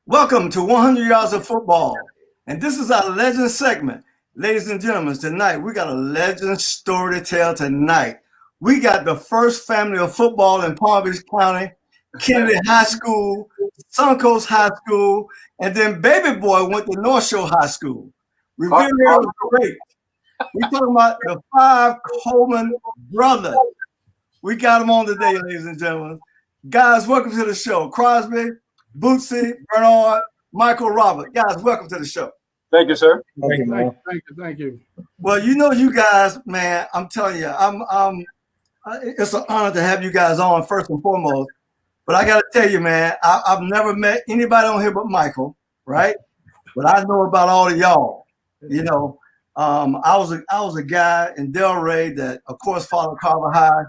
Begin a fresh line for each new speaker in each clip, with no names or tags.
Welcome to 100 Yards of Football. And this is our legend segment. Ladies and gentlemen, tonight we got a legend story to tell tonight. We got the first family of football in Palm Beach County, Kennedy High School, Suncoast High School, and then Baby Boy went to North Shore High School. Revere was great. We're talking about the 5 Coleman brothers. We got them on today, ladies and gentlemen. Guys, welcome to the show. Crosby, Bootsy, Bernard, Michael, Robert. Guys, welcome to the show.
Thank you, sir.
Thank you.
Well, you know, you guys, man, I'm telling you, it's an honor to have you guys on first and foremost. But I got to tell you, man, I've never met anybody on here but Michael, right? But I know about all of y'all. You know, I was a guy in Delray that, of course, followed Carver High.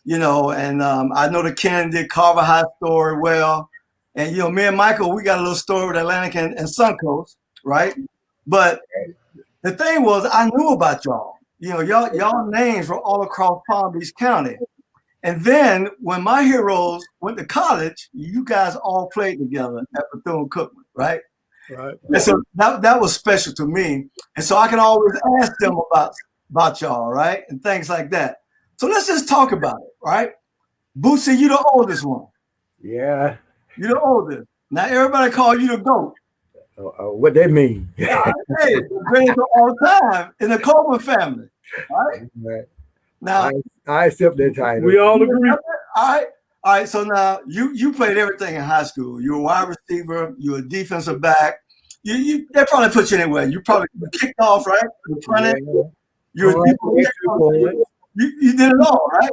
You know, and I know the Kennedy Carver High story well. And, you know, me and Michael, we got a little story with Atlantic and Suncoast, right? But the thing was, I knew about y'all. You know, y'all names were all across Palm Beach County. And then when my heroes went to college, you guys all played together at Bethune-Cookman, right?
Right.
And so that was special to me. And so I can always ask them about y'all, right? And things like that. So let's just talk about it, right? Bootsy, you the oldest one.
Yeah.
You the oldest. Now everybody call you the GOAT.
What that mean?
Hey, greatest of all time in the Coleman family. All right. Now
I accept that title.
We all agree.
All right. So now you played everything in high school. You were a wide receiver. You were a defensive back. They probably put you anywhere. You probably kicked off, right? You punted. You were you did it all, right?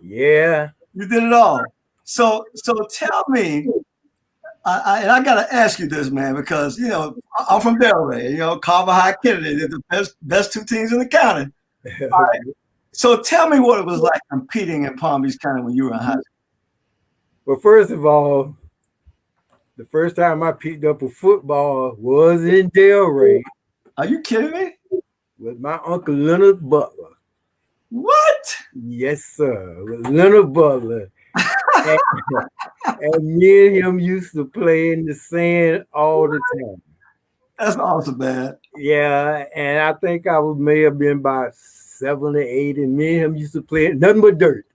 Yeah.
You did it all. So tell me. And I gotta ask you this, man, because you know I'm from Delray. You know, Carver High, Kennedy, they're the best 2 teams in the county. All right. So tell me what it was like competing in Palm Beach County when you were in high school.
Well, first of all, the first time I picked up a football was in Delray.
Are you kidding me?
With my uncle Leonard Butler.
What?
Yes, sir. With Leonard Butler. and me and him used to play in the sand all the time.
That's awesome, man.
Yeah, and I think may have been about 7 or 8, and me and him used to play nothing but dirt.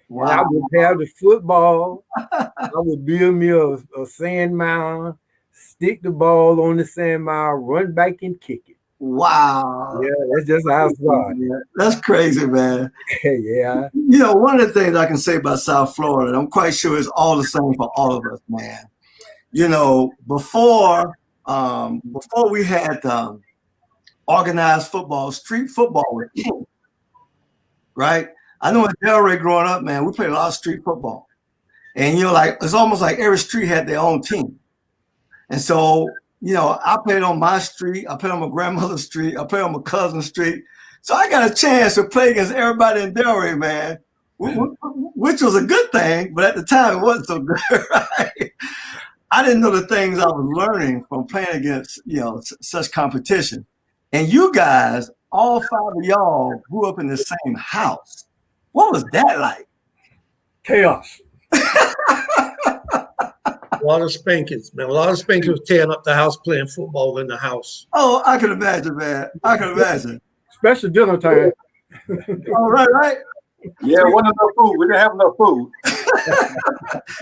Wow. And I would have the football. I would build me a sand mound, stick the ball on the sand mound, run back and kick it.
Wow.
Yeah, that's just how it started.
That's crazy, man.
Yeah.
You know, one of the things I can say about South Florida, and I'm quite sure it's all the same for all of us, man. You know, before we had organized football, street football was king, right? I know in Delray growing up, man, we played a lot of street football. And, you know, like it's almost like every street had their own team. And so, you know, I played on my street. I played on my grandmother's street. I played on my cousin's street. So I got a chance to play against everybody in Delray, man, which was a good thing. But at the time, it wasn't so good, right? I didn't know the things I was learning from playing against, you know, such competition. And you guys, all 5 of y'all grew up in the same house. What was that like?
Chaos.
A lot of spankings, man. A lot of spankings tearing up the house playing football in the house.
Oh, I can imagine, man. I can imagine.
Especially dinner time.
All right.
Yeah, wasn't enough food. We didn't have enough food.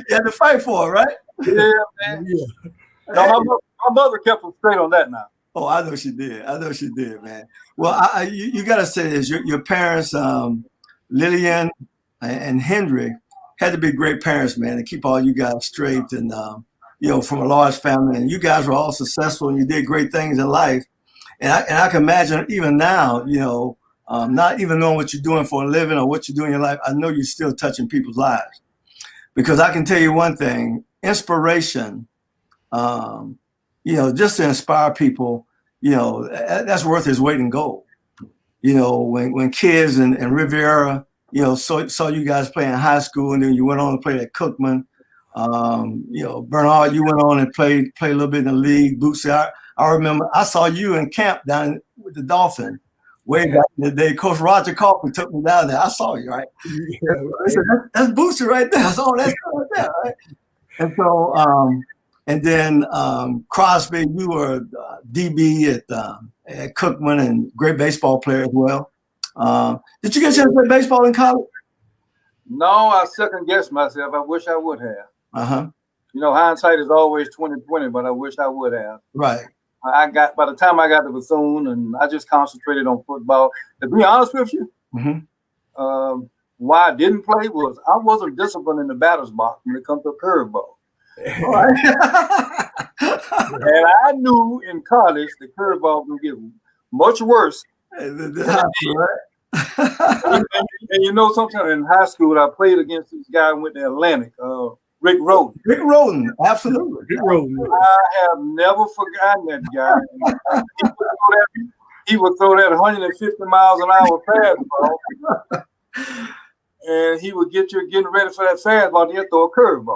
You had to fight for it, right?
Yeah, man. Yeah. No, my mother kept us straight on that now.
Oh, I know she did, man. Well, you got to say this. Your parents, Lillian and Hendrick, had to be great parents, man, to keep all you guys straight and, you know, from a large family. And you guys were all successful and you did great things in life. And I can imagine even now, you know, not even knowing what you're doing for a living or what you're doing in your life, I know you're still touching people's lives. Because I can tell you one thing, inspiration, you know, just to inspire people, you know, that's worth its weight in gold. You know, when kids in Riviera, you know, saw you guys play in high school, and then you went on to play at Cookman. You know, Bernard, you went on and played a little bit in the league. Bootsy, I remember I saw you in camp down with the Dolphins way back in the day. Coach Roger Coffey took me down there. I saw you, right? Yeah, I said, that's Bootsy right there. I saw that right there, right? And so And then Crosby, you were DB at Cookman and great baseball player as well. Did you get a chance to play baseball in college?
No, I second guessed myself. I wish I would have. You know, hindsight is always 20/20, but I wish I would have.
Right.
By the time I got to Bethune, and I just concentrated on football. To be honest with you, why I didn't play was I wasn't disciplined in the batter's box when it comes to a curveball. And I knew in college the curveball would get much worse. And you know, sometimes in high school, I played against this guy who went to Atlantic, Rick Roden.
Rick Roden, absolutely.
Rick Roden.
I have never forgotten that guy. He would throw that 150 miles an hour fastball, and he would get you getting ready for that fastball. He'd throw a curveball.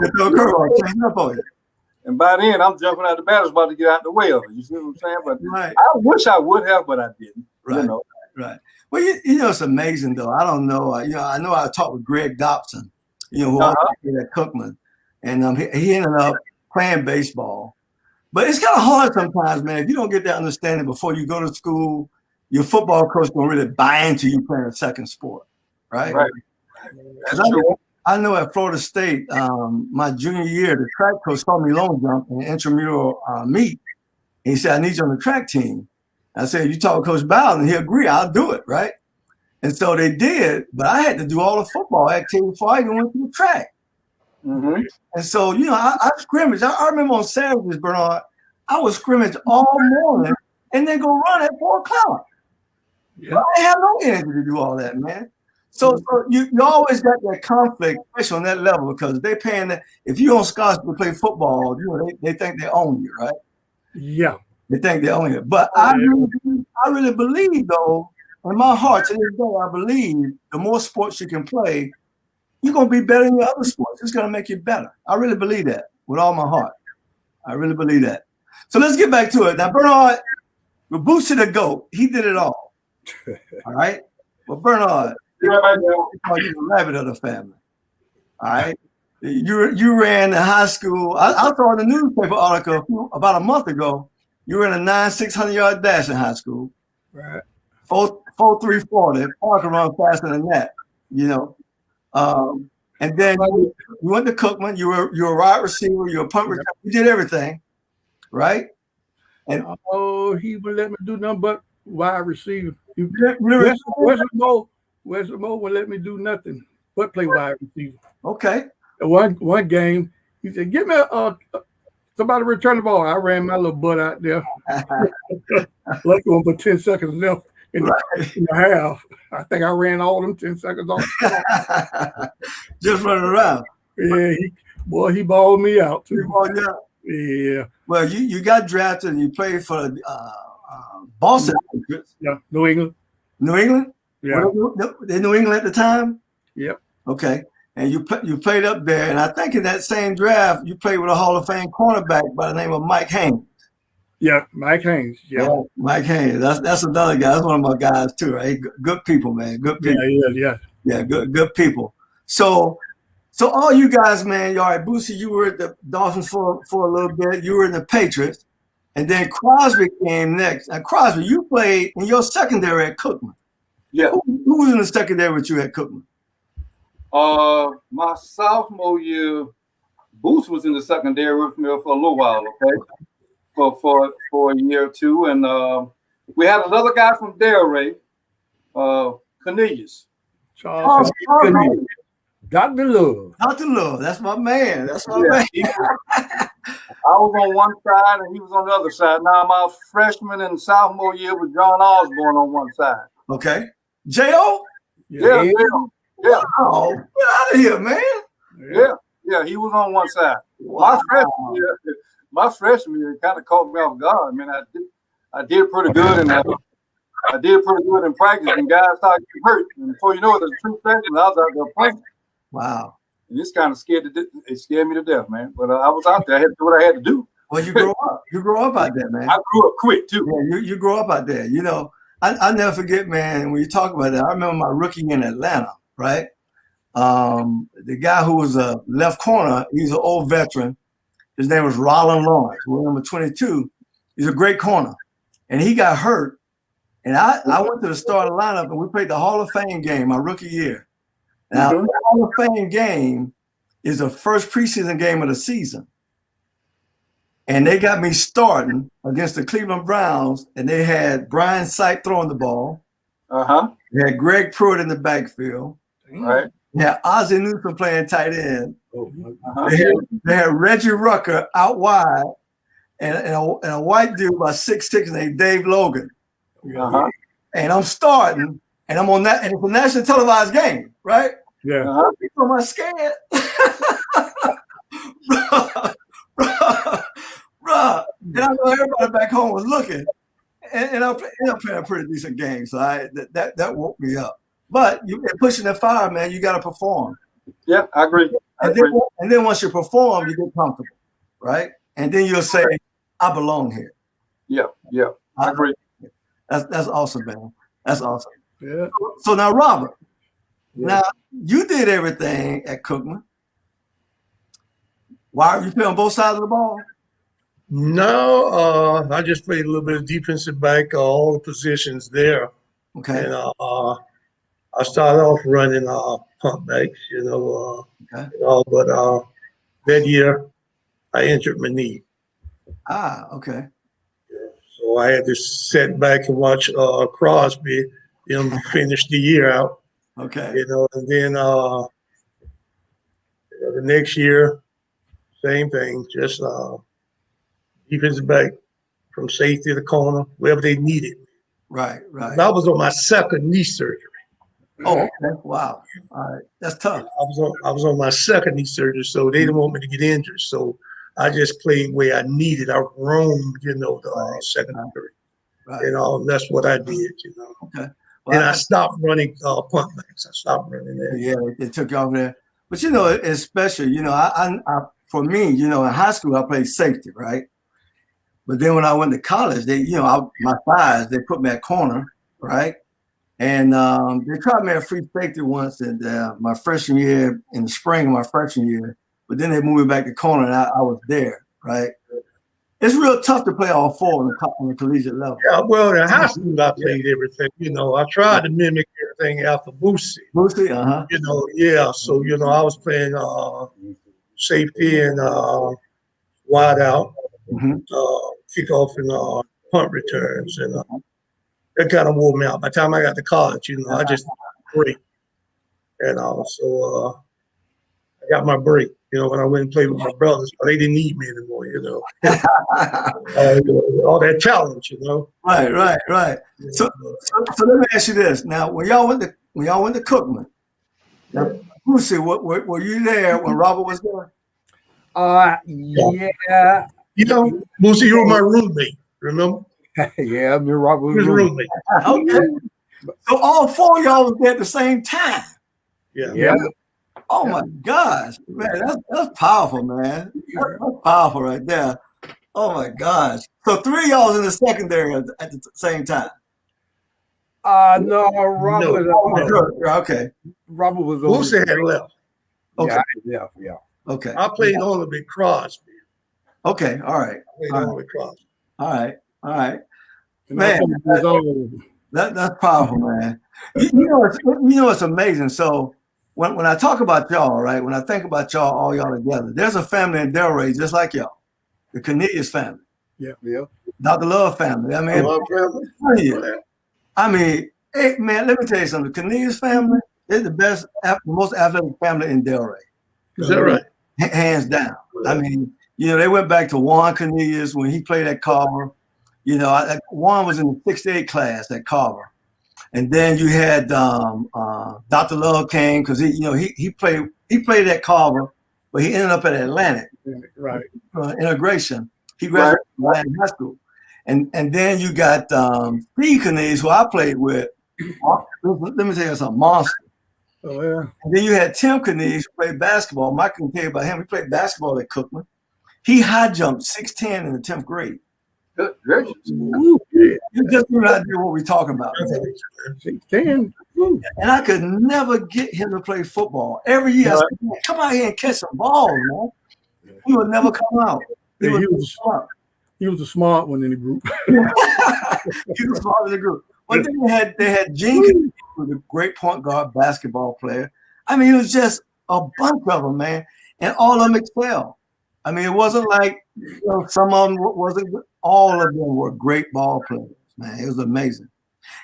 And by then, I'm jumping out the batter's box to get out the way of it. You see what I'm saying? But I wish I would have, but I didn't.
Right.
You know?
Right. Well, you know, it's amazing though. I don't know. You know, I know I talked with Greg Dobson, you know, who also played at Cookman, and he ended up playing baseball. But it's kind of hard sometimes, man. If you don't get that understanding before you go to school, your football coach gonna really buy into you playing a second sport, right? Right. I know at Florida State, my junior year, the track coach saw me long jump in intramural meet. And he said, "I need you on the track team." I said, "You talk to Coach Bowden, he'll agree. I'll do it, right?" And so they did, but I had to do all the football activities before I even went to the track. And so, you know, I scrimmaged. I remember on Saturdays, Bernard, I would scrimmage all morning and then go run at 4 o'clock. Yeah. I didn't have no energy to do all that, man. So you always got that conflict, especially on that level, because they're paying that. If you on scholarship to play football, you know, they think they own you, right?
Yeah.
They think they own it. But I really believe, though, in my heart, to this day, I believe the more sports you can play, you're going to be better in your other sports. It's going to make you better. I really believe that with all my heart. I really believe that. So let's get back to it. Now, Bernard, with Boots to the GOAT, he did it all. All right? Well, Bernard, you the rabbit of the family. All right? You ran in high school. I saw in the newspaper article about a month ago, you ran a 9,600-yard dash in high school.
Right.
4.340. Parker run faster than that, you know. And then you went to Cookman. You were a wide receiver. You were a punt return. You did everything, right? And
he would let me do nothing but wide receiver. Wesley Moore would let me do nothing but play wide receiver.
Okay.
One game, he said, "Give me somebody return the ball." I ran my little butt out there. Lucky one, but 10 seconds left in the half. I think I ran all them 10 seconds off.
Just running around.
Yeah, he balled me out too.
He balled you out?
Yeah.
Well, you got drafted and you played for Boston.
Yeah, New England.
New England?
Yeah.
They New England at the time?
Yep.
Okay. And you played up there, and I think in that same draft, you played with a Hall of Fame cornerback by the name of Mike Haynes.
Yeah, Mike Haynes. Yeah,
Mike Haynes. That's another guy. That's one of my guys too, right? Good people, man. Good people. Yeah. Good people. So all you guys, man, all right, Boosie, you were at the Dolphins for a little bit. You were in the Patriots, and then Crosby came next. Now, Crosby, you played in your secondary at Cookman.
Yeah.
Who was in the secondary with you at Cookman?
My sophomore year, Booth was in the secondary with me for a little while, okay? For a year or two. And we had another guy from Delray, Cornelius.
Charles Cornelius. Dr. Love.
Dr. Love, that's my man. That's my man.
I was on one side and he was on the other side. Now my freshman and sophomore year with John Osborne on one side.
Okay. J.O.?
Yeah.
Oh, get out of here, man.
Yeah, he was on one side. Wow. My freshman year kind of caught me off guard. I mean, I did pretty good in that. I did pretty good in practice, and guys started getting hurt. And before you know it, as a true freshman, I was out there playing.
Wow.
And this kind of scared me to death, man. But I was out there. I had to do what I had to do.
Well, you grow up. You grow up out there, man.
I grew up quick, too.
Yeah, you grow up out there. You know, I never forget, man, when you talk about that, I remember my rookie in Atlanta, right? The guy who was a left corner, he's an old veteran. His name was Rollin Lawrence, number 22. He's a great corner. And he got hurt. And I went to the starting lineup, and we played the Hall of Fame game my rookie year. Now, the Hall of Fame game is the first preseason game of the season. And they got me starting against the Cleveland Browns, and they had Brian Sipe throwing the ball. They had Greg Pruitt in the backfield.
Right.
They had Ozzie Newsome playing tight end. They had Reggie Rucker out wide, and a white dude about 6'6" named Dave Logan. And I'm starting, and I'm on that, and it's a national televised game, right?
Yeah.
So I'm scared. Bruh. And I know everybody back home was looking, and I played a pretty decent game, so that woke me up. But you're pushing the fire, man. You got to perform.
Yeah, I agree.
And then once you perform, you get comfortable, right? And then you'll say, "I belong here."
Yeah, I agree.
That's awesome, man. That's awesome.
Yeah.
So now, Robert, now you did everything at Cookman. Why are you playing on both sides of the ball?
No, I just played a little bit of defensive back, all the positions there.
Okay.
And I started off running pump backs, but that year I injured my knee.
Okay.
So I had to sit back and watch Crosby finish the year out.
Okay.
And then the next year, same thing, just defensive back from safety to corner, wherever they needed.
Right.
I was on my second knee surgery.
Oh, okay. Wow. All right. That's tough.
I was on my second knee surgery, so they didn't want me to get injured. So I just played where I needed. I roamed, the secondary.
Right.
That's what I did,
Okay. Well,
and I stopped running punt backs. I stopped running there.
Yeah, it took you off there. But it's special. I for me, in high school I played safety, right? But then when I went to college, they, my size, they put me at corner, right? And they tried me at free safety once in my freshman year, in the spring of my freshman year. But then they moved me back to corner, and I was there, right? It's real tough to play all four on the collegiate level.
Yeah, well, in high school I played everything. I tried to mimic everything after Boosie.
Boosie,
So I was playing safety and wide out, kickoff and punt returns, and that kind of wore me out. By the time I got to college, I just break, and so I got my break. When I went and played with my brothers, but they didn't need me anymore. All that talent,
Right. So let me ask you this. Now, when y'all went to Cookman, now, Brucey, were you there when Robert was there?
Yeah.
Boosie, you were my roommate. Remember?
Yeah, me and Robert was
His roommate.
Okay. So all four of y'all was there at the same time.
Yeah.
Oh my gosh, man, that's powerful, man. That's powerful right there. Oh my gosh. So three of y'all was in the secondary at the same time.
No, Robert.
Okay.
Robert was
Boosie had left.
Okay.
Yeah.
Okay.
I played only with Crosby.
Okay. All right.
I played only with Crosby.
All right.
And
Man, that's powerful, man. It's amazing. So when I talk about y'all, right? When I think about y'all, all y'all together, there's a family in Delray just like y'all, the Cornelius family.
Yeah.
Dr. Love family. Hey, man, let me tell you something. The Cornelius family is the most athletic family in Delray.
Is that right?
Hands down. They went back to Juan Cornelius when he played at Carver. Juan was in the 68 class at Carver. And then you had Dr. Love came because he played at Carver, but he ended up at Atlantic.
Right.
Integration. He graduated from Atlantic High School. And then you got Steve Cornelius, who I played with. Let me tell you something, monster.
Oh, yeah.
And then you had Tim Cornelius, who played basketball. Mike can tell you about him. He played basketball at Cookman. He high jumped 6'10" in the 10th grade.
Good gracious.
You just do not do what we're talking about.
10.
And I could never get him to play football. Every year I said, come out here and catch some balls, man. He would never come out. He
Hey,
would
he
never
was
come out.
he was a smart one in the group.
He was part of the group. But then they had Gene, who was a great point guard basketball player. I mean, it was just a bunch of them, man, and all of them excelled. I mean, it wasn't like some of them wasn't. All of them were great ball players, man. It was amazing.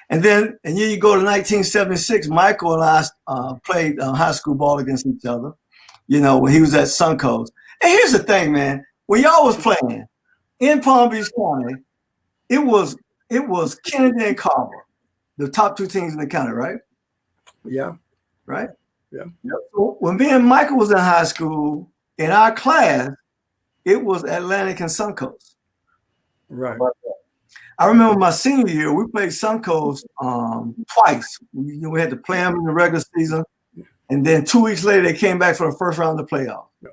And then you go to 1976. Michael and I played high school ball against each other. When he was at Suncoast. And here's the thing, man. When y'all was playing in Palm Beach County, it was Kennedy and Carver, the top two teams in the county, right?
Yeah.
Right?
Yeah.
So when me and Michael was in high school, in our class, it was Atlantic and Suncoast.
Right.
I remember my senior year, we played Suncoast twice. We had to play them in the regular season, and then 2 weeks later, they came back for the first round of the playoff. Yeah.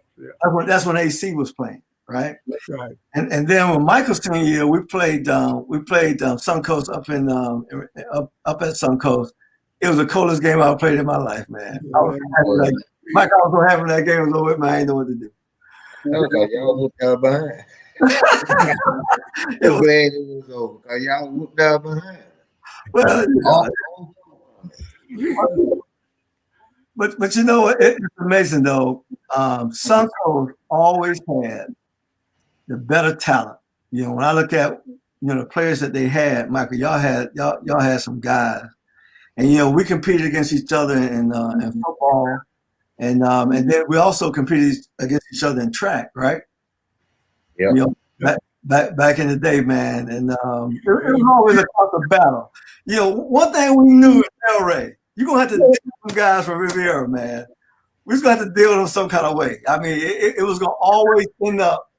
That's when AC was playing, right?
Right.
And then when Michael's senior year, we played Suncoast up at Suncoast. It was the coldest game I played in my life, man. I was so happy that game was over with, man. I didn't know what to do.
Okay, y'all whooped out behind. I'm glad it was over because y'all whooped out behind.
Well, but it's amazing though. Suncoast always had the better talent. When I look at the players that they had, Michael, y'all had some guys, and we competed against each other in football, and then we also competed against each other in track, right?
Yeah.
Back in the day, man, and it was always a constant battle. One thing we knew in Delray, you're gonna have to deal with some guys from Riviera, man. We was gonna have to deal with them some kind of way. I mean, it was gonna always end up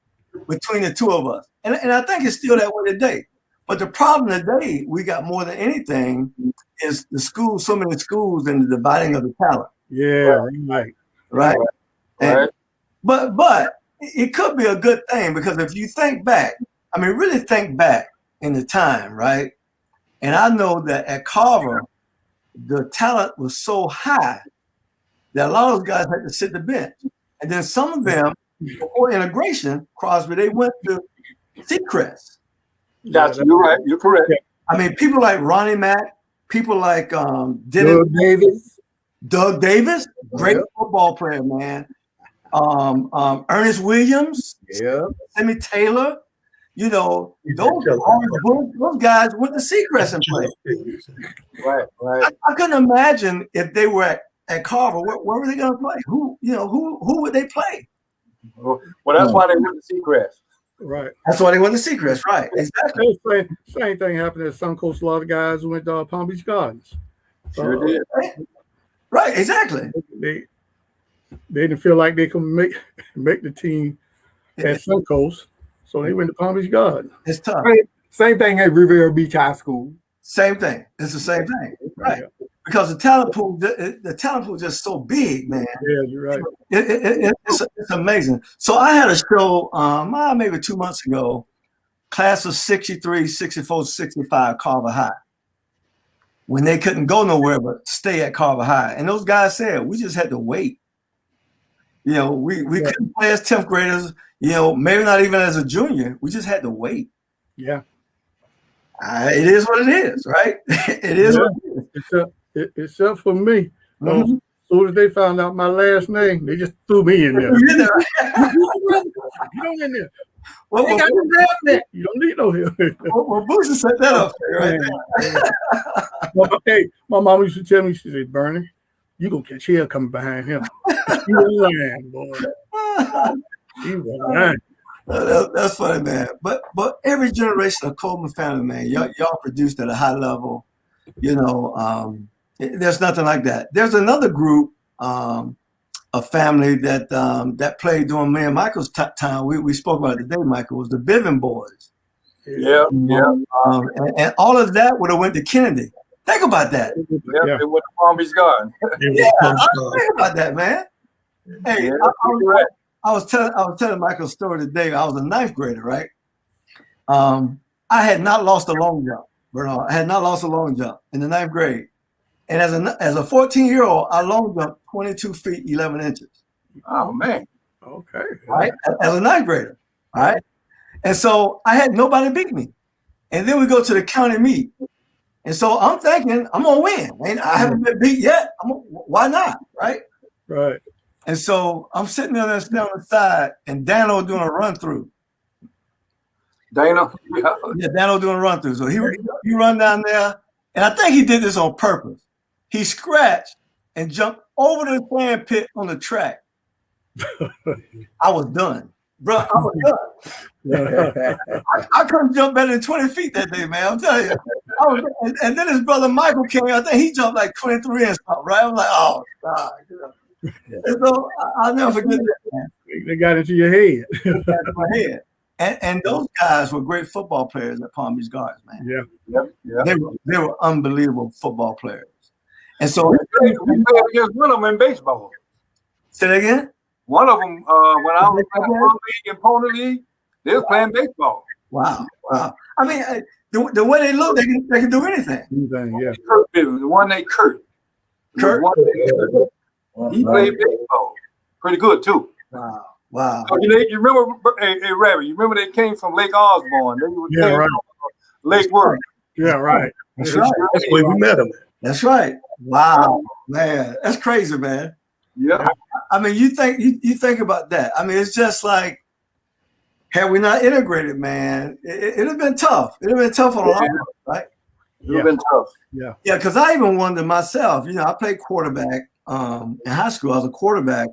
between the two of us, and I think it's still that way today. But the problem today, we got more than anything, is the schools, so many schools, and the dividing of the talent.
Yeah,
right. And, but it could be a good thing because if you think back, really think back in the time, right? And I know that at Carver, the talent was so high that a lot of those guys had to sit the bench. And then some of them, before integration, Crosby, they went to Seacrest.
Gotcha. You're right. You're correct.
People like Ronnie Mack, people like
Doug Davis.
Doug Davis, great football player, man. Ernest Williams, Timmy Taylor, those guys went to Seacrest and played.
Right.
I couldn't imagine if they were at Carver. Where were they going to play? Who would they play?
Well, that's why they went to Seacrest.
Right.
That's why they went to Seacrest. Right. Exactly.
Same thing happened at Suncoast. A lot of guys went to Palm Beach Gardens.
Sure did.
Right. Exactly.
They didn't feel like they could make the team at Suncoast, so they went to Palm Beach Gardens.
It's tough.
Same thing at Riviera Beach High School.
Same thing. It's the same thing. Right. Because the talent pool is just so big, man.
Yeah, you're right.
It's amazing. So I had a show maybe 2 months ago, class of 63, 64, 65, Carver High, when they couldn't go nowhere but stay at Carver High. And those guys said, we just had to wait. We couldn't play as 10th graders, maybe not even as a junior. We just had to wait.
Yeah.
It is what it is, right? It is what it is.
Except for me. As soon as they found out my last name, they just threw me in there. You don't in there. You don't need no help.
Well, Booster set that up right there.
Hey, my mom used to tell me, she said, Bernie, you gonna catch hell coming behind him. You lying, boy. You lying.
That's funny, man. But every generation of Coleman family, man, y'all produced at a high level. There's nothing like that. There's another group, a family that played during me and Michael's time. We spoke about it today, Michael, was the Bivin boys.
Yeah.
And all of that would have went to Kennedy. Think about that.
Yeah. They went to Palm Beach Garden.
Think about that, man. Hey, I was telling Michael a story today. I was a 9th grader, right? I had not lost a long jump, Bernard. I had not lost a long jump in the 9th grade. And as a 14-year-old, I long jumped 22 feet, 11 inches.
Oh, man.
Okay.
Right? As a ninth grader. All right. And so I had nobody beat me. And then we go to the county meet. And so I'm thinking I'm gonna win. And I haven't been beat yet. Why not? Right?
Right.
And so I'm sitting there on the side, and Dano doing a run through.
Dana.
Yeah, Dano doing a run through. So he run down there, and I think he did this on purpose. He scratched and jumped over the sand pit on the track. I was done. Bro, I was done. I couldn't jump better than 20 feet that day, man. I'm telling you. And then his brother Michael came. I think he jumped like 23 and something, right? I'm like, oh, God. And so I'll never forget that, man.
They got into your head.
My head. And those guys were great football players at Palm Beach Gardens, man.
Yeah.
They were unbelievable football players. And so
we played against one of them in baseball.
Say that again?
One of them, when I was playing Palm League and Pony League, they was playing baseball.
Wow. I mean, the way they look, they can do anything.
Yeah.
Kurt, the one named Kurt.
Kurt?
He played baseball. Pretty good, too.
Wow.
So, you remember, hey, Rabbit, you remember they came from Lake Osborne. They were
right.
Lake Worth.
Yeah, right.
That's right.
That's where we met him.
That's right. Wow, man. That's crazy, man.
Yeah.
I mean, you think about that. I mean, it's just like, had we not integrated, man, it'd have been tough. It'd have been tough on a lot of us, right?
It'd have been tough.
Yeah, because I even wondered myself, I played quarterback in high school. I was a quarterback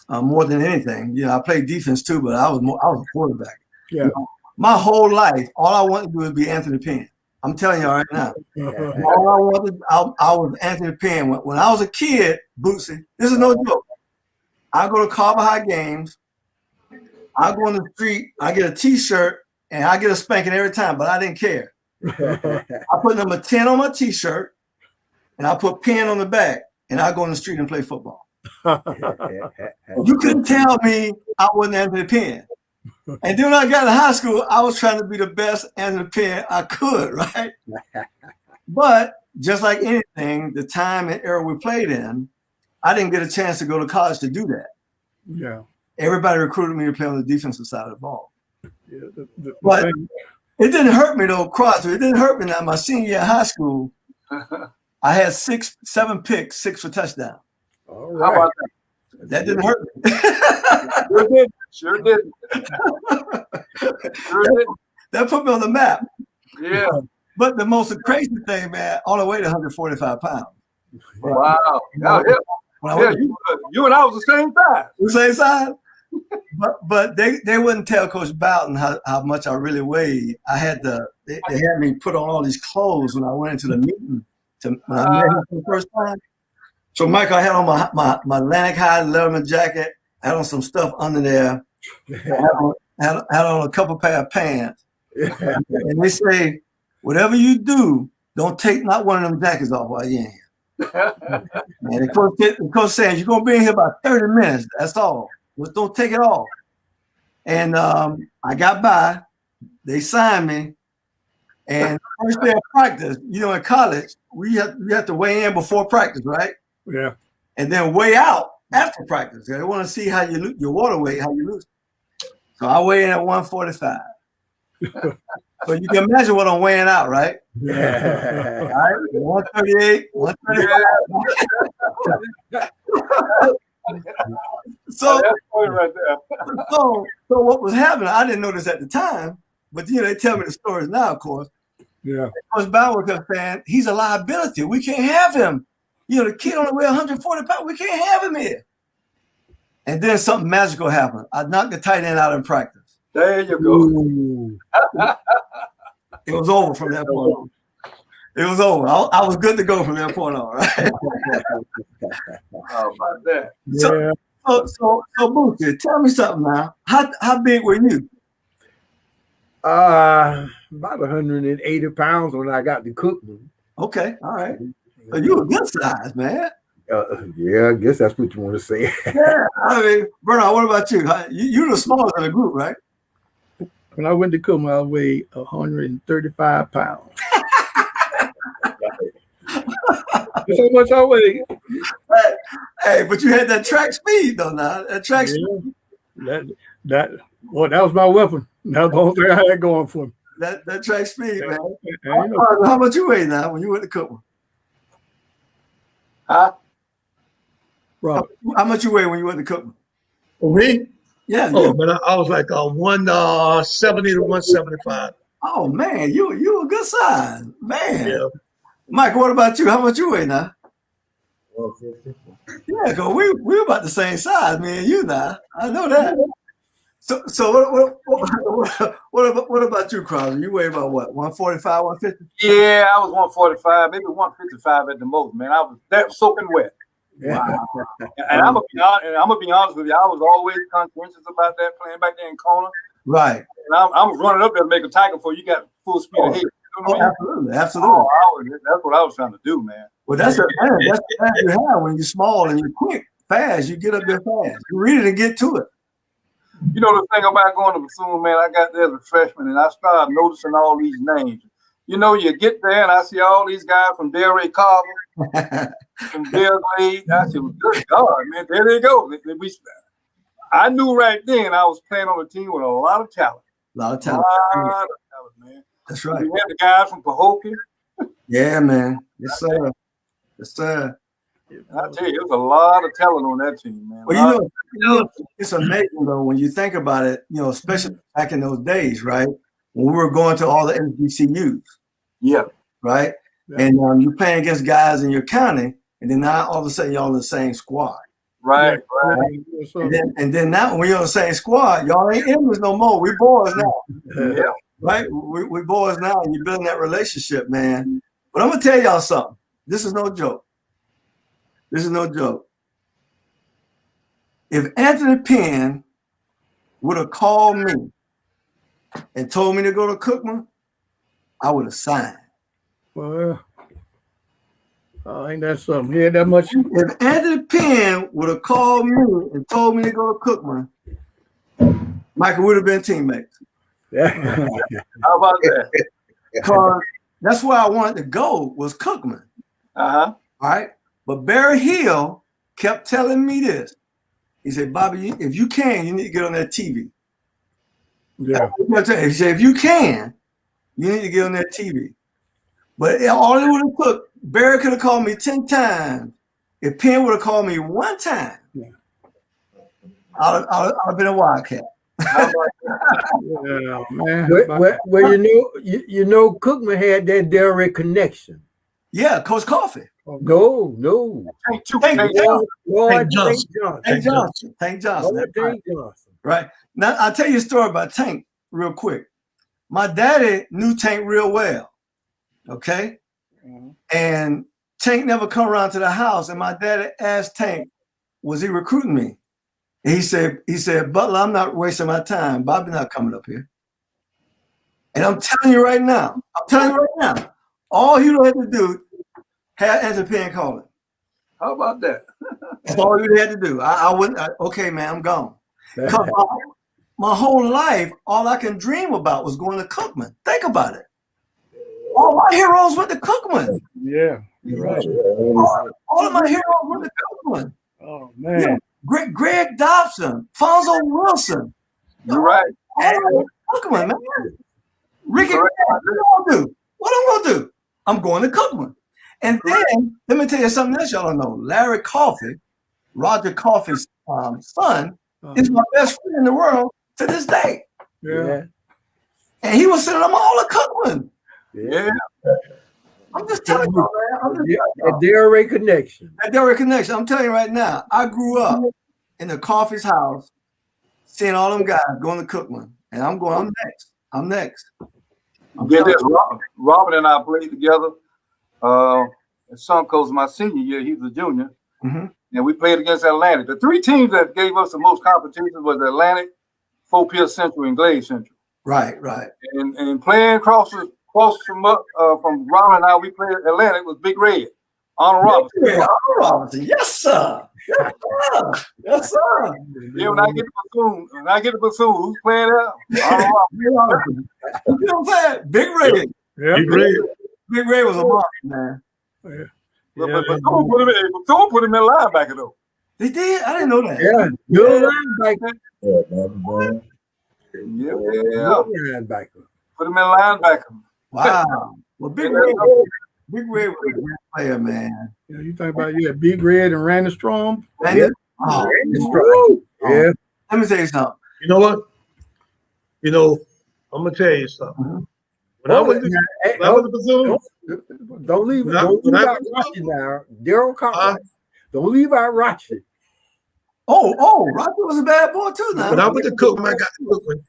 more than anything. I played defense too, but I was a quarterback.
Yeah.
My whole life, all I wanted to do was be Anthony Penn. I'm telling you right now. All I wanted, I was Anthony Penn. When I was a kid, Bootsy, this is no joke. I go to Carver High games. I go on the street. I get a T-shirt, and I get a spanking every time, but I didn't care. I put number 10 on my T-shirt, and I put Penn on the back, and I go on the street and play football. You couldn't tell me I wasn't Anthony Penn. And then when I got to high school, I was trying to be the best Anthony Penn I could, right? But just like anything, the time and era we played in, I didn't get a chance to go to college to do that.
Yeah.
Everybody recruited me to play on the defensive side of the ball.
Yeah,
but it didn't hurt me though, Crosby. It didn't hurt me now. My senior year of high school, I had 7 picks, 6 for touchdown.
All right.
How about that?
That didn't hurt me.
Sure did.
That put me on the map.
Yeah.
But the most crazy thing, man, all the way to 145 pounds.
Wow. You and I was the same size.
The same size? But they wouldn't tell Coach Bowden how much I really weighed. They had me put on all these clothes when I went into the meeting when I met him for the first time. So, Michael, I had on my Atlantic High Letterman jacket. I had on some stuff under there. Had on a couple pair of pants. And they say, whatever you do, don't take not one of them jackets off while you're in here. And the coach saying, you're going to be in here about 30 minutes. That's all. Just don't take it off. And I got by. They signed me. And first day of practice, in college, we have to weigh in before practice, right?
Yeah. And
then weigh out after practice. They want to see how you lose your water weight, how you lose. So I weigh in at 145. So you can imagine what I'm weighing out, right?
Yeah.
All right, 138, 135. So what was happening, I didn't notice at the time, but they tell me the stories now, of course.
Yeah.
Coach Bauer kept saying, he's a liability. We can't have him. The kid only weighs 140 pounds. We can't have him here. And then something magical happened. I knocked the tight end out in practice.
There you go.
It was over from that point on. It was over. I was good to go from that point on, right?
How about that?
So Bootsy, tell me something now. How big were you?
About 180 pounds when I got to Cookman.
Okay, all right. So you a good size, man.
Yeah, I guess that's what you want to say.
Yeah, I mean, Bernard, what about you? You're the smallest of the group, right?
When I went to Cookman, I weighed 135 pounds. That's how much I weighed.
Hey, but you had that track speed, though, now. That track speed.
That was my weapon. That's the only thing I had going for me.
That track speed, man.
And,
How much you weigh now when you went to Cookman?
Huh?
Robert,
How much you weigh when you went to Cookman?
For me,
Yeah.
oh, man, I was like 170 to 175.
Oh man, you a good size, man.
Yeah.
Mike, what about you? How much you weigh now?
150.
Yeah, cause we about the same size, me and you now. I know that. So what about you, Crosby? You weigh about what? 145, 150?
Yeah, I was 145, maybe 155 at the most, man. I was that soaking wet.
wow.
And I'm gonna be honest with you, I was always conscientious about that playing back there in Kona.
Right.
And I was running up there to make a tackle for you got full speed ahead. You know what I mean?
Absolutely.
Oh, that's what I was trying to do, man.
Well, that's the plan you have when you're small and you're quick, fast. You get up there fast. You read it and get to it.
You know the thing about going to Bethune, man, I got there as a freshman and I started noticing all these names. You know, you get there and I see all these guys from Delray Carver, from Dale Glade. I said, well, good God, man, there they go. I knew right then I was playing on a team with a lot of talent.
A lot of talent.
Man.
That's right.
We had the guys from Pahokee.
Yeah, man. Yes, sir. Yes, sir.
I tell you, there's a lot of talent on that team, man.
Well, you know, it's amazing though when you think about it. You know, especially back in those days, right? When we were going to all the HBCUs.
Yeah.
Right. Yeah. And you're playing against guys in your county, and then now all of a sudden y'all in the same squad.
Right.
And then now when you're on the same squad, y'all ain't enemies no more. We boys now.
Yeah.
Right? We boys now, and you're building that relationship, man. But I'm gonna tell y'all something. This is no joke. This is no joke. If Anthony Penn would have called me and told me to go to Cookman, I would have signed.
Well, ain't that something? He had that much.
If Anthony Penn would have called me and told me to go to Cookman, Michael would have been teammates.
Yeah.
How about that?
Because that's where I wanted to go was Cookman.
Uh-huh.
All right. But Barry Hill kept telling me this. He said, Bobby, if you can, you need to get on that TV.
Yeah.
He said, if you can, you need to get on that TV. But all it would have took, Barry could have called me 10 times. If Penn would have called me one time, I'd have been a Wildcat.
Yeah, man. Well, you know, Cookman had that Delray connection.
Yeah, Coach Coffee.
No.
Tank Johnson. Right. Now, I'll tell you a story about Tank real quick. My daddy knew Tank real well. Okay. Mm-hmm. And Tank never come around to the house. And my daddy asked Tank, was he recruiting me? And he said, Butler, I'm not wasting my time. Bobby not coming up here. And I'm telling you right now, all he had to do had Anthony Penn call it.
How about that?
That's all you had to do. I wouldn't. Okay, man, I'm gone. My whole life, all I can dream about was going to Cookman. Think about it. All my heroes went to Cookman.
Yeah, you're right.
All of my heroes went to Cookman.
Oh man,
yeah. Greg Dobson, Fonzo Wilson.
You're right.
Cookman, man. Ricky, what I'm gonna do? I'm going to Cookman. And then let me tell you something else y'all don't know. Larry Coffey, Roger Coffey's son, is my best friend in the world to this day.
Yeah.
And he was sending them all to Cookman.
Yeah.
I'm just telling you, man.
That Delray connection.
That Delray connection. I'm telling you right now, I grew up in the Coffey's house, seeing all them guys going to Cookman. And I'm next.
Get this, Robert and I played together. At Suncoast my senior year, he was a junior, and we played against Atlantic. The three teams that gave us the most competition was Atlantic, Fort Pierce Central, and Glade Central.
Right.
And playing across from Robert and I, we played Atlantic was Big Red, Arnold Robinson.
Yeah, Arnold Robinson, yes sir. Yes sir.
Yeah, when I get to Bethune, who's playing there? Arnold Robinson.
You know what I'm saying? Big Red.
Yeah,
Big Ray was a monster, man.
Yeah. But Bethune put him in linebacker though.
They did? I didn't know that.
Yeah, good linebacker.
Yeah, Bobby Butler.
Yeah.
Linebacker.
Put him in linebacker.
Wow. Well, Big Red was a great player, man.
Yeah, you think about Big Red and Randy Strong.
And
Yeah.
let me tell you something.
You know what? You know, I'm gonna tell you something. When I went to Brazil,
Don't leave
when I
out
went to
Rocky now. Daryl Cartwright. Don't leave out Rocky.
Rocky was a bad boy too now.
When I went to Cookman, I got to Cookman.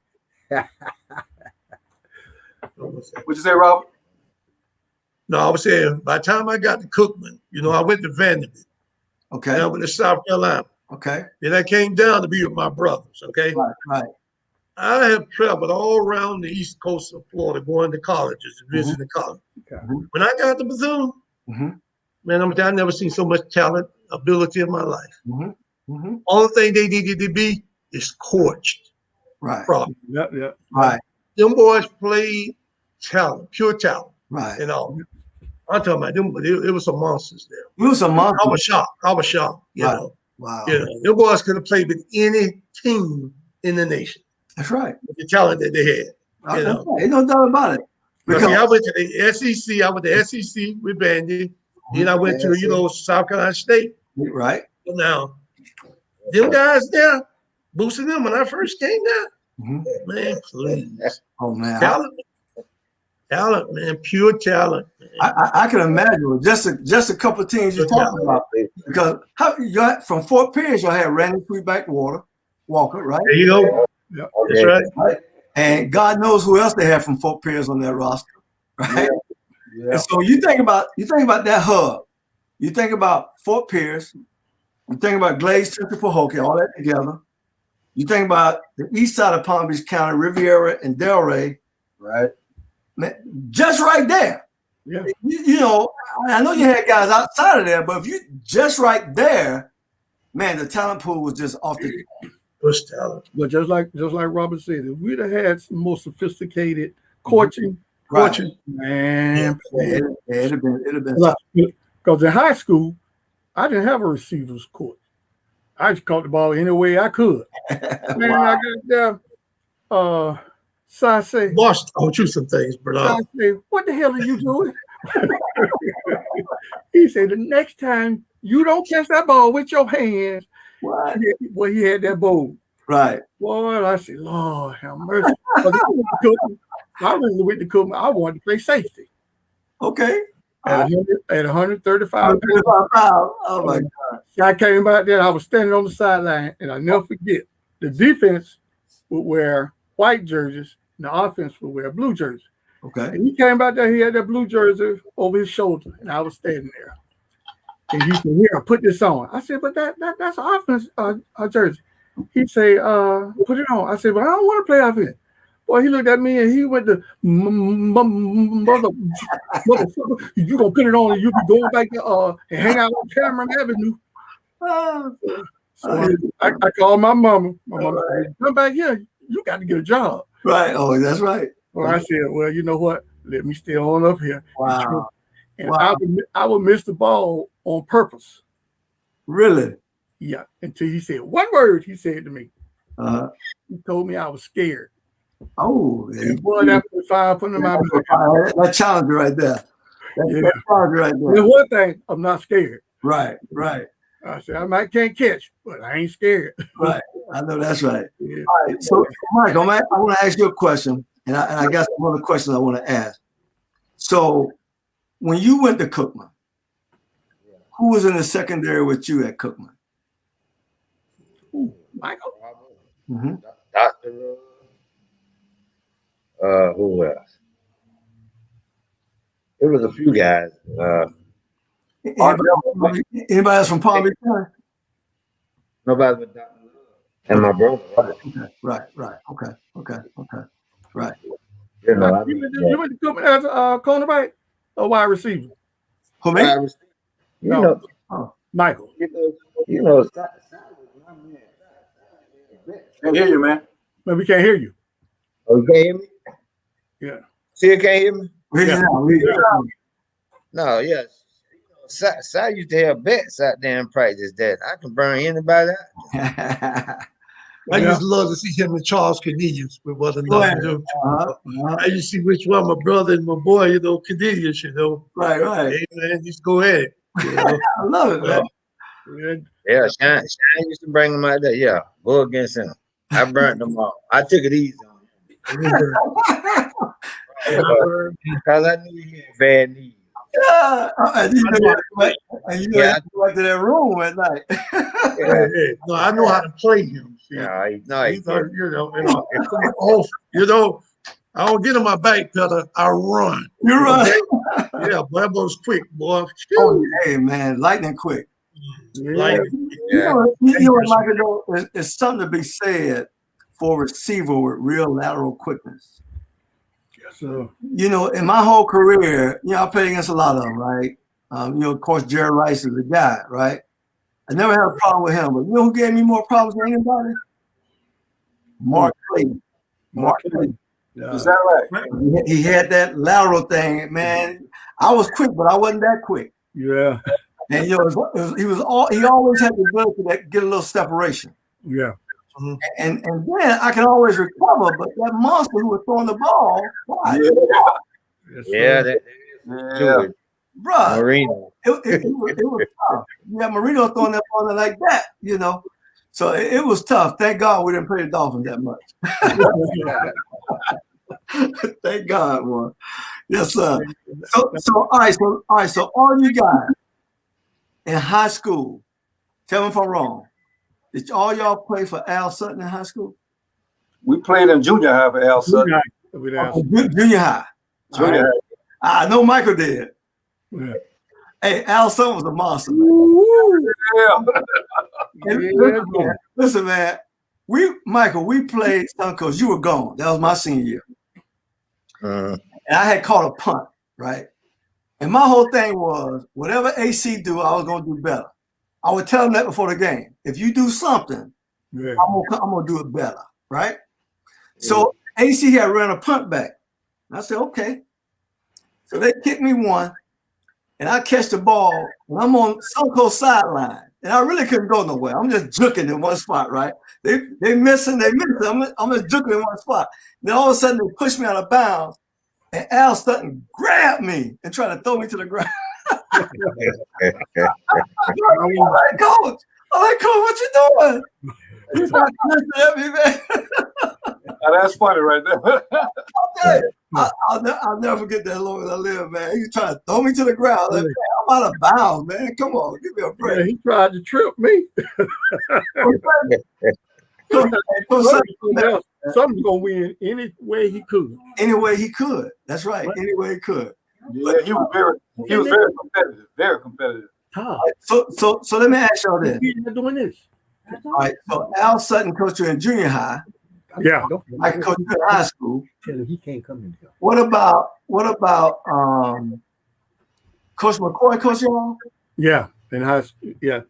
What'd you say, Robert?
No, I was saying by the time I got to Cookman, you know, I went to Vanderbilt.
Okay.
And I went to South Carolina.
Okay.
Then I came down to be with my brothers. Okay.
Right.
I have traveled all around the east coast of Florida, going to colleges and visiting college.
Okay.
When I got to Brazil, man, I never seen so much talent, ability in my life. Only thing they needed to be is coached.
Right.
Yeah.
Right.
Them boys played talent, pure talent.
Right.
You know, I'm talking about them, but it was some monsters there.
It was some monsters.
I was shocked. You
Right.
know.
Wow.
You know, them boys could have played with any team in the nation.
That's right.
With the talent that they had. You know.
Ain't no doubt about it.
Because I went to the SEC. I went to SEC with Bandy. Then I went to, South Carolina State.
Right.
Now, them guys there, boosting them when I first came there. Man, please.
Oh, man.
Talent, man. Pure talent. Man.
I can imagine just a couple of teams you're talking about. Because from Fort Pierce, you had Randy Sweetback Walker, right?
There you go.
Yeah.
That's right.
And God knows who else they have from Fort Pierce on their roster, right?
Yeah.
And so you think about that hub. You think about Fort Pierce. You think about Glades, Central Pahokee, all that together. You think about the east side of Palm Beach County, Riviera and Delray.
Right.
Man, just right there.
Yeah.
You know, I know you had guys outside of there, but if you just right there, man, the talent pool was just off the.
Was talent.
But just like Robert said, if we'd have had some more sophisticated coaching, man,
it'd have been.
Because in high school, I didn't have a receivers coach. I just caught the ball any way I could. Man, I got there. So I say,
Boss taught you some things, Bernard.
I say, what the hell are you doing? He said, the next time you don't catch that ball with your hands.
What?
Well, he had that bowl.
Right.
Boy, I said, Lord have mercy. I really went to Coleman. I wanted to play safety.
Okay.
At 135 pounds.
Oh my God.
I came out there, I was standing on the sideline, and I never forget, the defense would wear white jerseys, and the offense would wear blue jerseys.
Okay.
And he came out there, he had that blue jersey over his shoulder, and I was standing there. And he said, here, put this on. I said, but that's offense jersey. He said, put it on. I said, but I don't want to play offense. Boy, he looked at me and he went to motherfucker, you gonna put it on and you be going back there and hang out on Cameron Avenue. So I called my mama. My mama said, come back here, you got to get a job.
Right. Oh, that's right.
Well, I said, well, you know what? Let me stay on up here.
Wow.
And I would miss the ball on purpose.
Really?
Yeah. Until he said one word. He said to me. He told me I was scared.
Oh,
boy, that put fire up under my back.
That challenge right there. That challenge right there.
There's one thing, I'm not scared.
Right.
I said I can't catch, but I ain't scared.
Right. I know that's right.
Yeah.
All right. So, Mike, I want to ask you a question, and I got some other questions I want to ask. So, when you went to Cookman, who was in the secondary with you at Cookman?
Michael.
Mm-hmm.
Dr. Who else? It was a few guys.
Anybody else from Palm Beach County?
Nobody but Dr. And my brother.
Right. Okay. Right.
You know,
You went to Cookman as a cornerback or wide receiver?
Who, me?
Michael.
You know,
Can't hear you, man.
But we can't hear you.
Oh, you can't hear me?
Yeah.
Still can't hear me?
Yeah.
No, yes. I used to have bets out there in practice that I can burn anybody out.
I used to love to see him and Charles Cornelius with one another. I used to see which one, my brother and my boy, you know, Cornelius, you know.
Right.
Hey, man, just go at it. You know?
I love it, man.
Yeah, Shine used to bring them out there. Yeah, go against him. I burnt them all. I took it easy on him. Because I knew he had bad knees.
Yeah. And you know, went to that room at night.
No, I know how to play him. See?
Yeah,
you know, I don't get on my back pedal. I run.
You run.
Yeah, boy, that was quick, boy.
Oh, hey, man, lightning quick.
Lightning.
You know what, Michael, it's something to be said for a receiver with real lateral quickness.
So,
you know, in my whole career, you know, I played against a lot of them, right? You know, of course, Jerry Rice is the guy, right? I never had a problem with him, but you know who gave me more problems than anybody? Mark Clayton. Mark Clayton.
Is that right?
He had that lateral thing, man. I was quick, but I wasn't that quick.
Yeah.
And you know, he always had the ability to get a little separation.
Yeah.
And then I can always recover, but that monster who was throwing the ball, bro,
Marino.
It was tough. Yeah, Marino throwing that ball like that, you know. So it was tough. Thank God we didn't play the Dolphins that much. Thank God, boy. Yes, sir. So all right. So all you guys in high school, tell me if I'm wrong. Did all y'all play for Al Sutton in high school?
We played in junior high for Al Sutton.
Junior high.
Junior high.
I know Michael did.
Yeah.
Hey, Al Sutton was a monster, man. Listen, man. Michael, we played Sun Coast. You were gone. That was my senior year. And I had caught a punt, right? And my whole thing was, whatever AC do, I was going to do better. I would tell them that before the game. If you do something, I'm gonna do it better, right? So AC had ran a punt back. I said, okay. So they kicked me one, and I catch the ball, and I'm on Suncoast sideline, and I really couldn't go nowhere. I'm just juking in one spot, right? They missing. I'm just juking in one spot. Then all of a sudden they push me out of bounds, and Al Sutton grabbed me and tried to throw me to the ground. I'm like, Coach, what you doing? He's like, at me, man.
That's funny right there.
Okay. I'll never forget that as long as I live, man. He trying to throw me to the ground. Like, man, I'm out of bounds, man. Come on, give me a break.
Yeah, he tried to trip me. Something's gonna win any way he could.
Any way he could. That's right. Any way he could.
Yeah, he was very competitive. Very competitive.
So let me ask y'all this.
He's not doing this.
All right. So Al Sutton coached you in junior high.
Yeah.
I coached you in high school.
Tell him he can't come in here.
What about Coach McCoy coached y'all?
Yeah, in high school. Yeah.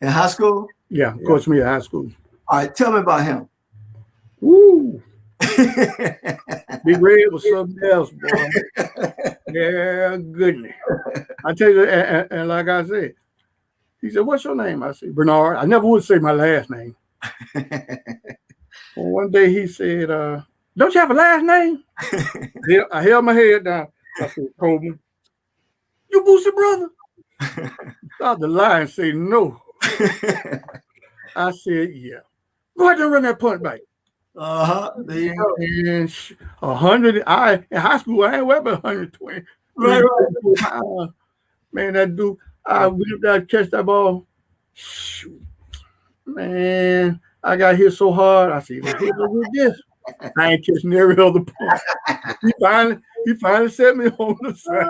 In high school?
Yeah, coached me in high school.
All right, tell me about him.
Woo. Big Red was something else, boy. Yeah, goodness. I tell you, and like I said, he said, "What's your name?" I said, "Bernard." I never would say my last name. Well, one day he said, "Don't you have a last name?" I held my head down. I said, "Coleman, you Boosie brother?" Started to lie and say no. I said, "Yeah." Go ahead and run that punt back.
There you go.
And 100. In high school I had about 120.
Right.
Man, that dude, I went up there to catch that ball. Shoot. Man, I got hit so hard. I said, "What with this?" I ain't catching every other punt. He finally set me on the side.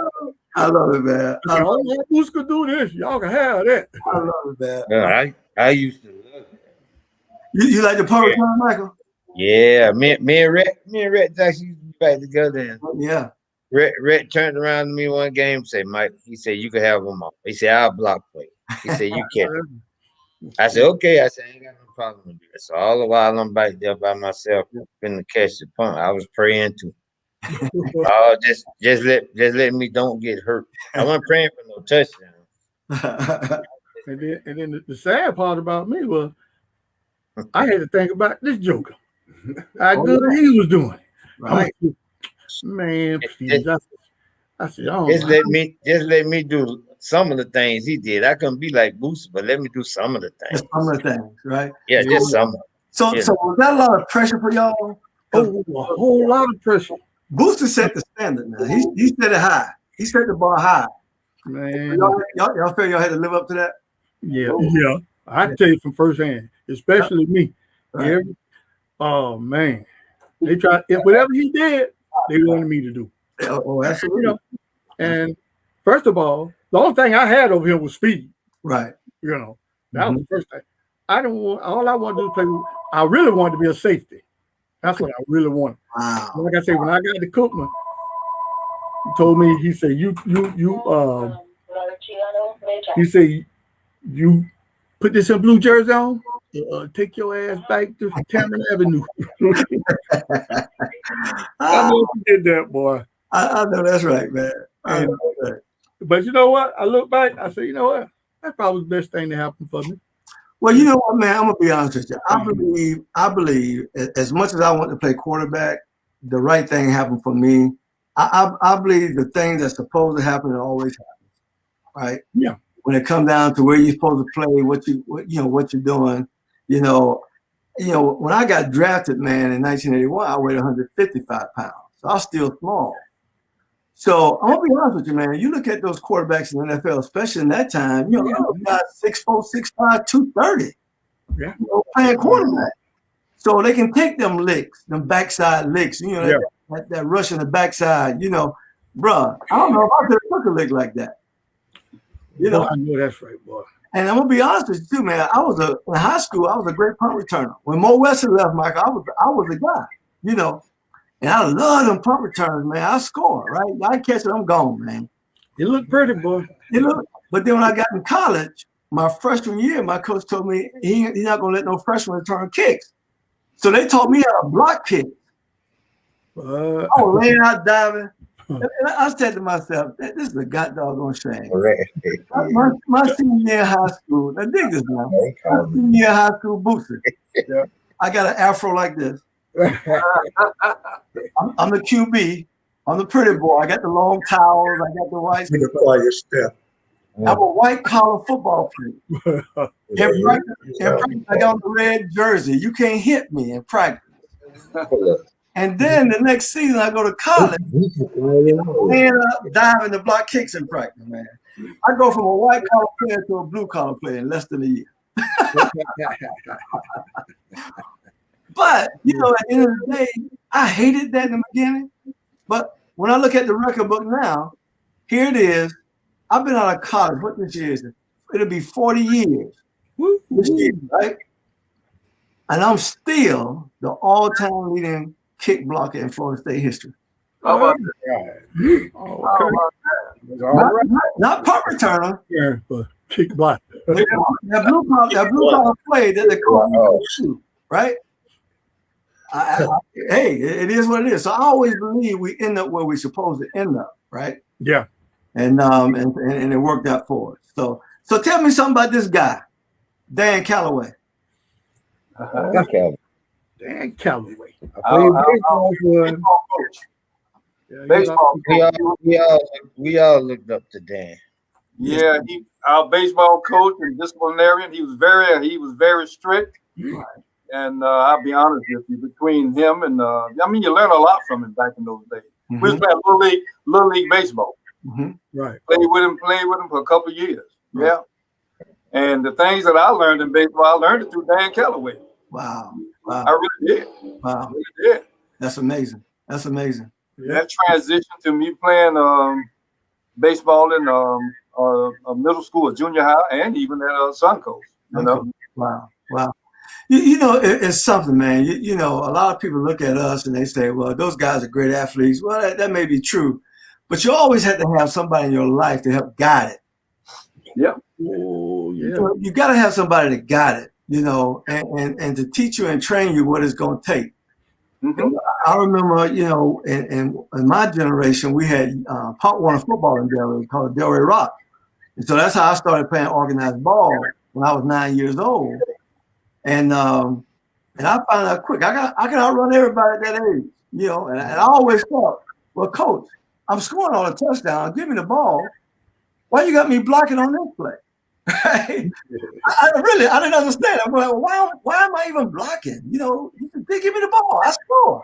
I love it, man.
All my boots could do this. Y'all can have that.
I love it, man.
Yeah, I used to love it.
You like the punt return, Michael?
Yeah, me and Rhett actually used to be back together. And
Yeah.
Rhett turned around to me one game and said, "Mike," he said, "you can have them all." He said, "I'll block for you." He said, "You can't." I said, "Okay." I said, "I ain't got no problem with that." So all the while I'm back there by myself, finna catch the punt, I was praying too. Oh, just let me don't get hurt. I wasn't praying for no touchdown.
And then the sad part about me was I had to think about this joker. How good he was doing.
Right.
Man, please. I said, oh,
Just let me do some of the things he did. I couldn't be like Booster, but let me do some of the things.
Just some of the things, right?
Yeah, just some.
So was that a lot of pressure for y'all?
Oh, a whole lot of pressure.
Booster set the standard, man. He set it high. He set the bar high.
Man.
Y'all feel y'all had to live up to that?
Yeah. I tell you from firsthand, especially me.
Right.
Yeah. Oh man. They tried whatever he did, they wanted me to do.
Oh, absolutely.
And first of all, the only thing I had over here was speed.
Right.
That was the first thing. All I wanted to do is play. I really wanted to be a safety. That's what I really wanted.
Wow.
Like I said, when I got to Coleman, he told me, he said, you put this in blue jersey on, take your ass back to Cameron Avenue. I know you did that, boy.
I know that's right, man.
But you know what? I look back, I say, you know what? That's probably the best thing to happen for me.
Well, you know what, man? I'm gonna be honest with you. I believe, as much as I want to play quarterback, the right thing happened for me. I believe the thing that's supposed to happen always happens, right?
Yeah.
When it comes down to where you're supposed to play, what you're doing, when I got drafted, man, in 1981, I weighed 155 pounds, so I was still small. So I'm gonna be honest with you, man. You look at those quarterbacks in the NFL, especially in that time. You got 6'4", 6'5", 230.
Yeah.
Playing quarterback, so they can take them licks, them backside licks. That rush in the backside. Bruh, I don't know if I could have took a lick like that.
I know that's right, boy.
And I'm gonna be honest with you too, man. In high school, I was a great punt returner. When Mo Wesley left, Michael, I was the guy. And I love them punt returns, man. I score, right? I catch it, I'm gone, man.
You look pretty, boy.
But then when I got in college, my freshman year, my coach told me he's not gonna let no freshman return kicks. So they taught me how to block kicks. I was laying out diving. And I said to myself, this is a goddamn shame. My senior year in high school, now dig this now. My senior year in high school, booster. I got an afro like this. I'm the QB. I'm the pretty boy. I got the long towels. I got the white. I'm a white collar football player. In practice, I got the red jersey. You can't hit me in practice. And then the next season, I go to college, end up diving to block kicks in practice, man. I go from a white collar player to a blue collar player in less than a year. But, at the end of the day, I hated that in the beginning. But when I look at the record book now, here it is. I've been out of college. What this year is? It'll be 40 years this year, right? And I'm still the all-time leading kick blocker in Florida State history.
How about that?
Not punt returner.
Yeah, but kick block.
That blue collar play that they call me, right? Hey, it is what it is. So I always believe we end up where we're supposed to end up, right?
Yeah.
And it worked out for us. So tell me something about this guy, Dan Calloway.
Dan Calloway.
Baseball.
We all looked up to Dan.
Yeah, our baseball coach and disciplinarian. He was very strict. And I'll be honest with you, between him and you learn a lot from him back in those days. Mm-hmm. We was playing little league baseball.
Mm-hmm. Right.
Played with him for a couple of years. Right. Yeah. And the things that I learned in baseball, I learned it through Dan Calloway.
Wow.
I really did.
Wow.
I really did.
That's amazing.
Yeah. That transition to me playing baseball in a middle school, a junior high, and even at Suncoast.
Wow. It's something, man. A lot of people look at us and they say, well, those guys are great athletes. Well, that may be true, but you always have to have somebody in your life to help guide it.
Yeah.
Oh, yeah.
You got to have somebody to guide it, and to teach you and train you what it's going to take. Mm-hmm. I remember, in my generation, we had Pop Warner football in Delray called Delray Rock. And so that's how I started playing organized ball when I was 9 years old. And And I found out quick. I can outrun everybody at that age, you know. And I always thought, well, coach, I'm scoring all the touchdowns. Give me the ball. Why you got me blocking on this play? I didn't understand. I'm like, why am I even blocking? You know, they give me the ball. I score.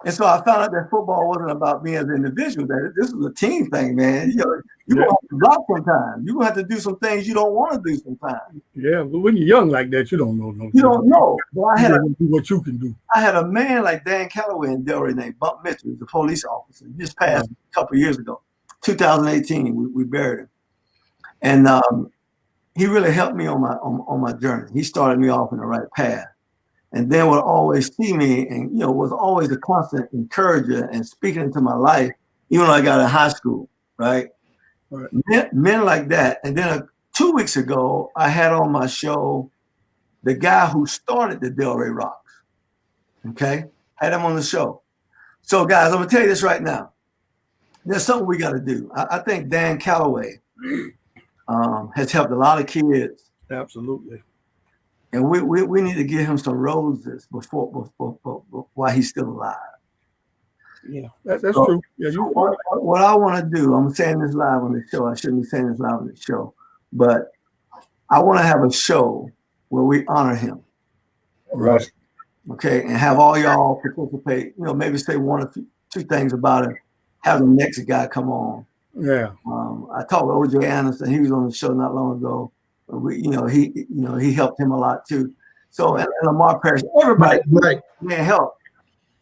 And so I found out that football wasn't about me as an individual. That this was a team thing, man. You know, you're gonna have to block sometimes. You're gonna have to do some things you don't want to do sometimes.
Yeah, but when you're young like that, you don't know.
You don't know. But I had
do what you can do.
I had a man like Dan Calloway in Delray named Bump Mitchell, the police officer. He just passed a couple of years ago, 2018. We buried him, and he really helped me on my journey. He started me off in the right path. And then would always see me and, you know, was always a constant encourager and speaking into my life, even though I got in high school, right? Men like that. And then 2 weeks ago, I had on my show the guy who started the Delray Rocks, okay? Had him on the show. So, guys, I'm going to tell you this right now. There's something we got to do. I think Dan Calloway has helped a lot of kids.
Absolutely.
And we need to give him some roses before while he's still alive.
Yeah, that's true. Yeah,
what I want to do, I'm saying this live on the show. I shouldn't be saying this live on the show, but I want to have a show where we honor him.
Right.
Okay, and have all y'all participate. You know, maybe say one or two things about him. Have the next guy come on.
Yeah.
I talked with OJ Anderson. He was on the show not long ago. He helped him a lot too. So and Lamar Parrish, everybody man help.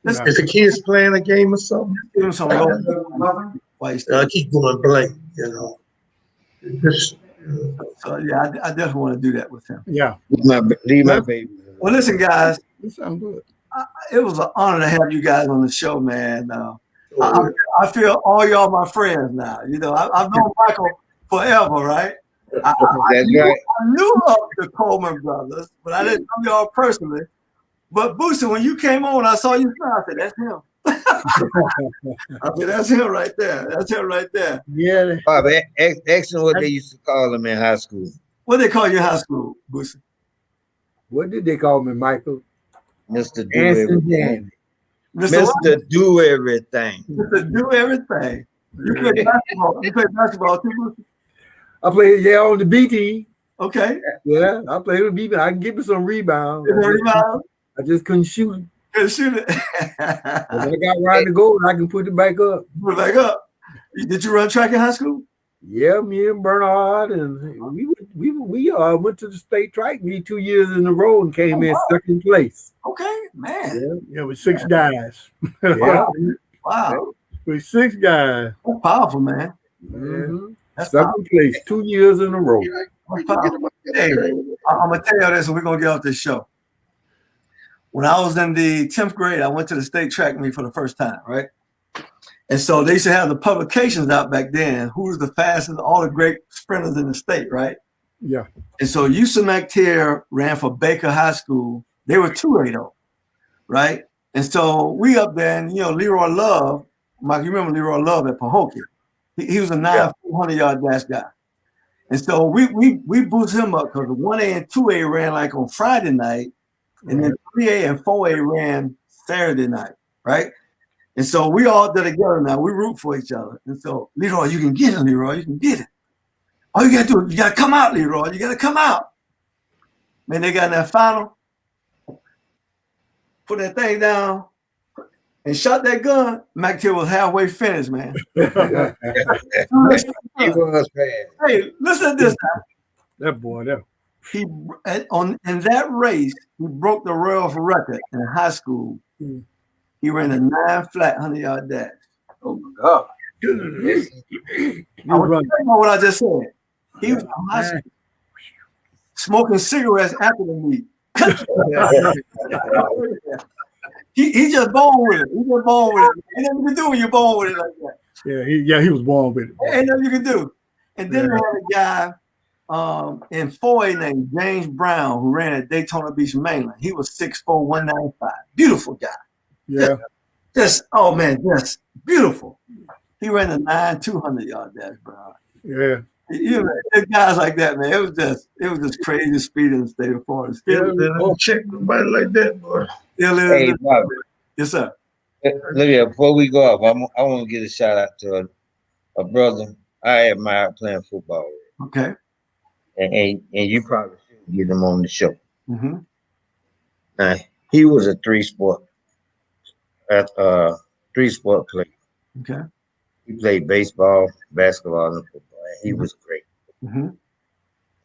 If the kids playing a game or something,
give him some
I keep going blank, you know.
So yeah, I definitely want to do that with him.
Yeah.
Leave my baby.
Well, listen, guys.
This sounds good.
It was an honor to have you guys on the show, man. I feel all y'all my friends now. You know, I've known Michael forever, right? I knew of the Coleman brothers, but I didn't know y'all personally. But Boosie, when you came on, I saw you smile. I said, "That's him." I said, "That's him right there. That's him right there."
Yeah.
Bobby, ask him what they used to call him in high school.
What they call you in high school, Boosie?
What did they call me, Michael?
Mr. Do Everything.
Mr.
Do Everything.
Mr. Do Everything. You play basketball. You play basketball too, Boosie?
I played on the B team.
Okay.
Yeah, I played with B team. I can give me some rebounds. I just couldn't shoot it.
Couldn't shoot it.
If I got right to go, I can put it back up.
Put it back up. Did you run track in high school?
Yeah, me and Bernard, and we went to the state track meet 2 years in a row and came in second place.
Okay, man.
Yeah, with 6 guys.
Yeah. Wow.
With 6 guys.
That's powerful, man.
Mm-hmm. That's second place 2 years in a row.
Hey, I'm gonna tell you this, and we're gonna get off this show. When I was in the 10th grade, I went to the state track meet for the first time, right? And so they used to have the publications out back then. Who was the fastest? All the great sprinters in the state, right?
Yeah.
And so USMAC Tier ran for Baker High School. They were 280, right? And so we up there, and Leroy Love, Mike, you remember Leroy Love at Pahokee? He was a 900-yard dash guy. And so we boosted him up because 1A and 2A ran like on Friday night, and then 3A and 4A ran Saturday night, right? And so we all did together now. We root for each other. And so, Leroy, you can get it, Leroy. You can get it. All you got to do is you got to come out, Leroy. You got to come out. Man, they got in that final, put that thing down, and shot that gun. McTill was halfway finished, man.
He was fast.
Hey, listen to this now.
That boy, that.
In that race, he broke the Royals record in high school. He ran a 9 flat 100-yard dash.
Oh my God!
I was talking about what I just said. He was in high school, smoking cigarettes after the meet. He just born with it. He just born with it. Ain't nothing you can do when you're born with it like that.
Yeah, he was born with it.
Ain't nothing you can do. And then they had a guy in 4A named James Brown who ran at Daytona Beach, Maryland. He was 6'4", 195. Beautiful guy.
Yeah.
Just beautiful. He ran a 9 200-yard dash, bro.
Yeah.
You know, guys like that, man. It was just crazy speed in the state of Florida. Still,
They don't check nobody like that, boy.
still is.
Hey, Bobby,
Yes, sir.
look here, before we go up, I want to give a shout out to a brother I admire playing football with.
Okay.
And you probably should get him on the show.
Mm-hmm.
Now, he was a three-sport player.
Okay.
He played baseball, basketball, and football. And he was great.
Mm-hmm.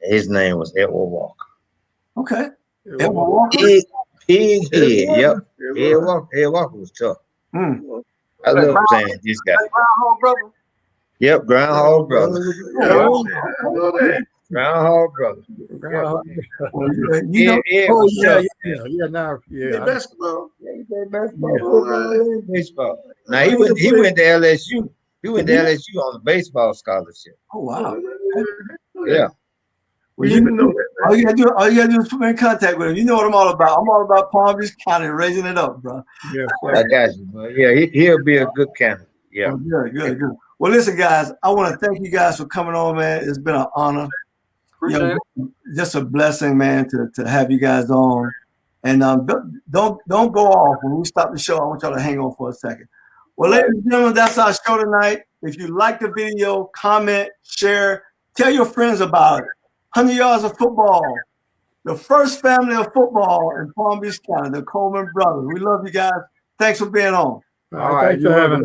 His name was Edward Walker.
Okay. Edward Walker.
Pig head. Yep. Ed Walker was tough.
Mm.
I love playing this guy.
Groundhog brother.
Yep, Groundhog Brother. Groundhog Brother.
You know,
Play basketball.
He played basketball, football, and baseball. Now he went to LSU. He went to LSU on a baseball scholarship.
oh wow.
Yeah.
Well,
You even know that,
all you gotta do is put me in contact with him. You know what I'm all about. I'm all about Palm Beach County raising it up, bro.
Yes,
I got you, bro. Yeah, he'll be a good candidate. Yeah.
Oh, good. Well, listen, guys, I want to thank you guys for coming on, man. It's been an honor.
Appreciate it.
Just a blessing, man, to have you guys on. And don't go off when we stop the show. I want y'all to hang on for a second. Well, ladies and gentlemen, that's our show tonight. If you like the video, comment, share, tell your friends about it. 100 yards of football. The first family of football in Palm Beach County, the Coleman Brothers. We love you guys. Thanks for being on.
All right, thanks for having me.